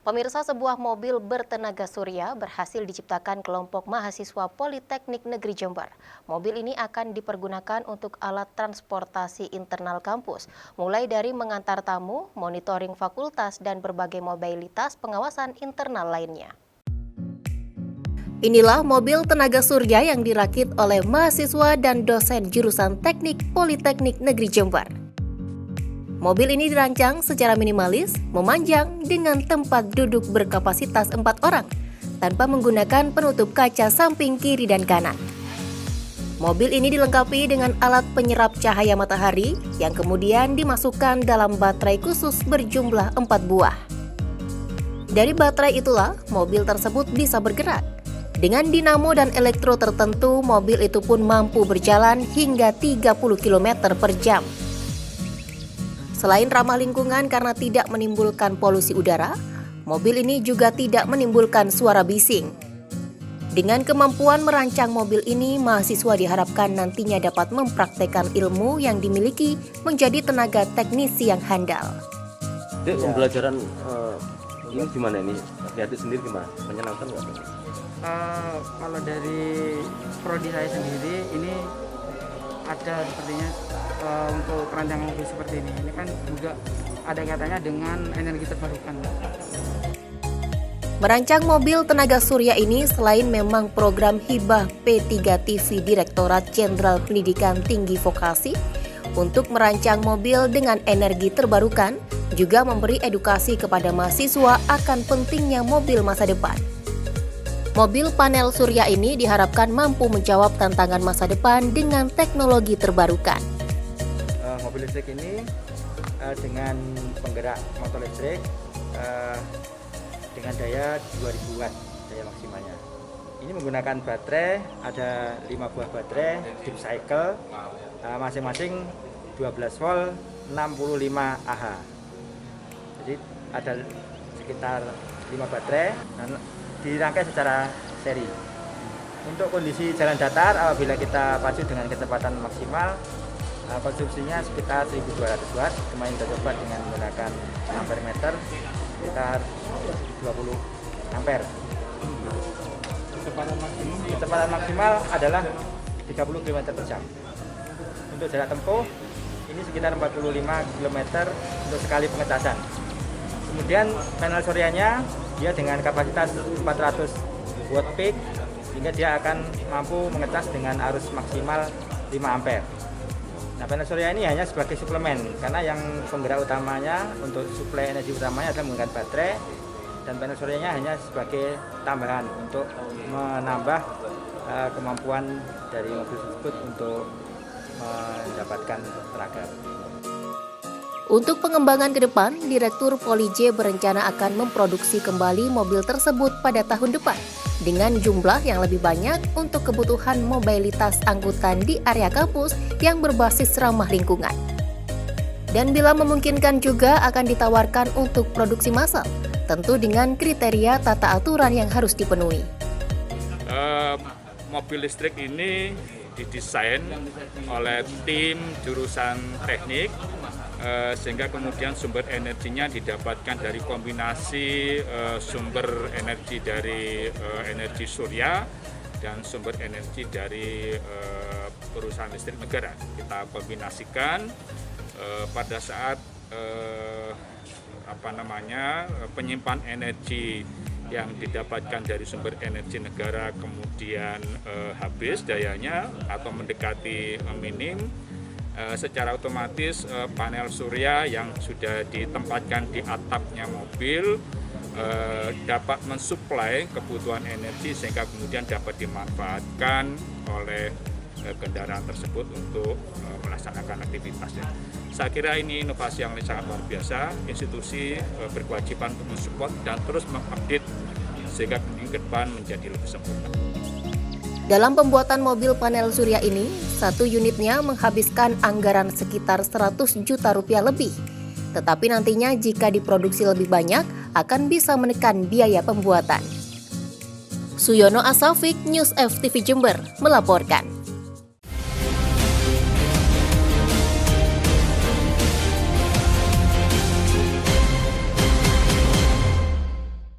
Pemirsa, sebuah mobil bertenaga surya berhasil diciptakan kelompok mahasiswa Politeknik Negeri Jember. Mobil ini akan dipergunakan untuk alat transportasi internal kampus, mulai dari mengantar tamu, monitoring fakultas, dan berbagai mobilitas pengawasan internal lainnya. Inilah mobil tenaga surya yang dirakit oleh mahasiswa dan dosen jurusan Teknik Politeknik Negeri Jember. Mobil ini dirancang secara minimalis, memanjang dengan tempat duduk berkapasitas 4 orang, tanpa menggunakan penutup kaca samping kiri dan kanan. Mobil ini dilengkapi dengan alat penyerap cahaya matahari yang kemudian dimasukkan dalam baterai khusus berjumlah 4 buah. Dari baterai itulah, mobil tersebut bisa bergerak. Dengan dinamo dan elektro tertentu, mobil itu pun mampu berjalan hingga 30 km per jam. Selain ramah lingkungan karena tidak menimbulkan polusi udara, mobil ini juga tidak menimbulkan suara bising. Dengan kemampuan merancang mobil ini, mahasiswa diharapkan nantinya dapat mempraktekkan ilmu yang dimiliki menjadi tenaga teknisi yang handal. Pembelajaran ini gimana ini? Lihat sendiri gimana? Menyenangkan nggak? Kalau dari prodi saya sendiri ini ada sepertinya untuk perancangan mobil seperti ini kan juga ada kaitannya dengan energi terbarukan. Merancang mobil tenaga surya ini selain memang program hibah P3TV Direktorat Jenderal Pendidikan Tinggi Vokasi untuk merancang mobil dengan energi terbarukan, juga memberi edukasi kepada mahasiswa akan pentingnya mobil masa depan. Mobil panel surya ini diharapkan mampu menjawab tantangan masa depan dengan teknologi terbarukan. Mobil listrik ini dengan penggerak motor listrik dengan daya 2000 watt daya maksimalnya. Ini menggunakan baterai, ada 5 buah baterai deep cycle, masing-masing 12 volt 65 Ah. Jadi ada sekitar 5 baterai dan dirangkai secara seri. Untuk kondisi jalan datar, apabila kita pacu dengan kecepatan maksimal, konsumsinya sekitar 1200 watt. Kemarin kita coba dengan menggunakan ampere meter sekitar 20 ampere. Kecepatan maksimal adalah 30 km per jam. Untuk jarak tempuh ini sekitar 45 km untuk sekali pengecasan. Kemudian panel suryanya dia dengan kapasitas 400 watt peak, sehingga dia akan mampu mengecas dengan arus maksimal 5 ampere. Nah, panel surya ini hanya sebagai suplemen, karena yang penggerak utamanya untuk suplai energi utamanya adalah menggunakan baterai, dan panel suryanya hanya sebagai tambahan untuk menambah kemampuan dari mobil tersebut untuk mendapatkan tenaga. Untuk pengembangan ke depan, Direktur Polij berencana akan memproduksi kembali mobil tersebut pada tahun depan dengan jumlah yang lebih banyak untuk kebutuhan mobilitas angkutan di area kampus yang berbasis ramah lingkungan. Dan bila memungkinkan juga akan ditawarkan untuk produksi massal, tentu dengan kriteria tata aturan yang harus dipenuhi. Mobil listrik ini didesain oleh tim jurusan teknik, sehingga kemudian sumber energinya didapatkan dari kombinasi sumber energi dari energi surya dan sumber energi dari perusahaan listrik negara. Kita kombinasikan pada saat penyimpan energi yang didapatkan dari sumber energi negara kemudian habis dayanya atau mendekati minim. Secara otomatis panel surya yang sudah ditempatkan di atapnya mobil dapat mensuplai kebutuhan energi sehingga kemudian dapat dimanfaatkan oleh kendaraan tersebut untuk melaksanakan aktivitasnya. Saya kira ini inovasi yang sangat luar biasa. Institusi berkewajiban untuk mensupport dan terus mengupdate sehingga ke depan menjadi lebih sempurna. Dalam pembuatan mobil panel surya ini, satu unitnya menghabiskan anggaran sekitar 100 juta rupiah lebih. Tetapi nantinya jika diproduksi lebih banyak, akan bisa menekan biaya pembuatan. Suyono Asafik, News FTV Jember, melaporkan.